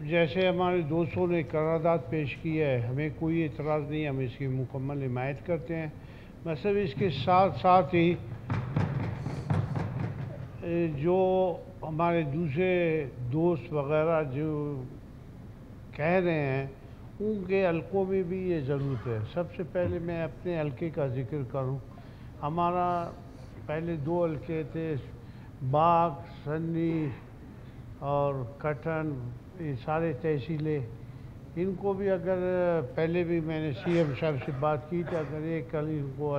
جیسے ہمارے دوستوں نے قرارداد پیش کی ہے، ہمیں کوئی اعتراض نہیں، ہم اس کی مکمل حمایت کرتے ہیں۔ مطلب اس کے ساتھ ساتھ ہی جو ہمارے دوسرے دوست وغیرہ جو کہہ رہے ہیں ان کے حلقوں میں بھی یہ ضرورت ہے۔ سب سے پہلے میں اپنے حلقے کا ذکر کروں، ہمارا پہلے 2 حلقے تھے، باغ، سنی اور کٹن، یہ سارے تحصیلیں، ان کو بھی اگر پہلے بھی میں نے سی ایم صاحب سے بات کی تھی، اگر ایک ان کو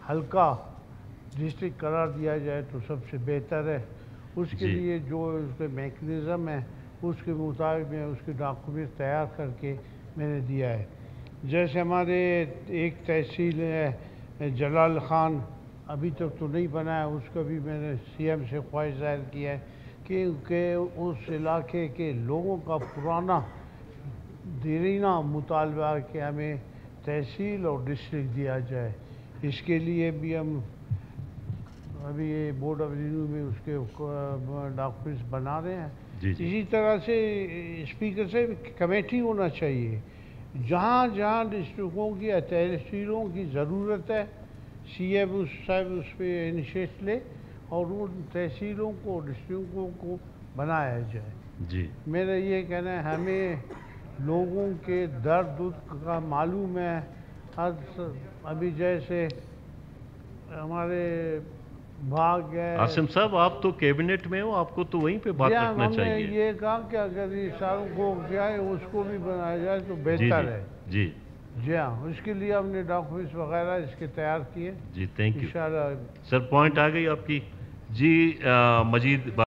حلقہ ڈسٹرکٹ قرار دیا جائے تو سب سے بہتر ہے۔ اس کے لیے جو اس پہ میکنزم ہے اس کے مطابق میں اس کے ڈاکومنٹ تیار کر کے میں نے دیا ہے۔ جیسے ہمارے ایک تحصیل ہے جلال خان، ابھی تک تو نہیں بنا ہے، اس کا بھی میں نے سی ایم سے خواہش ظاہر کیا ہے کہ اس علاقے کے لوگوں کا پرانا دیرینہ مطالبہ کہ ہمیں تحصیل اور ڈسٹرکٹ دیا جائے، اس کے لیے بھی ہم ابھی بورڈ آف ریونیو میں اس کے ڈاکومنٹس بنا رہے ہیں۔ اسی طرح سے اسپیکر سے کمیٹی ہونا چاہیے، جہاں جہاں ڈسٹرکٹوں کی یا تحصیلوں کی ضرورت ہے سی ایم صاحب اس پہ انیشیٹ لے اور ان تحصیلوں کو ڈسٹرکٹوں کو بنایا جائے۔ میرا یہ کہنا ہے ہمیں لوگوں کے درد کا معلوم ہے، ابھی جیسے ہمارے باغ ہے۔ عاصم صاحب آپ تو کیبنٹ میں ہو، آپ کو تو وہیں پہ بات رکھنا چاہیے۔ ہم نے یہ کہا کہ اگر یہ ساروں کو جائے اس کو بھی بنایا جائے تو بہتر ہے۔ جی ہاں، اس کے لیے ہم نے ڈاکومنٹس وغیرہ اس کے تیار کیے۔ جی تھینک یو انشاءاللہ سر، پوائنٹ آ گئی آپ کی۔ جی مجید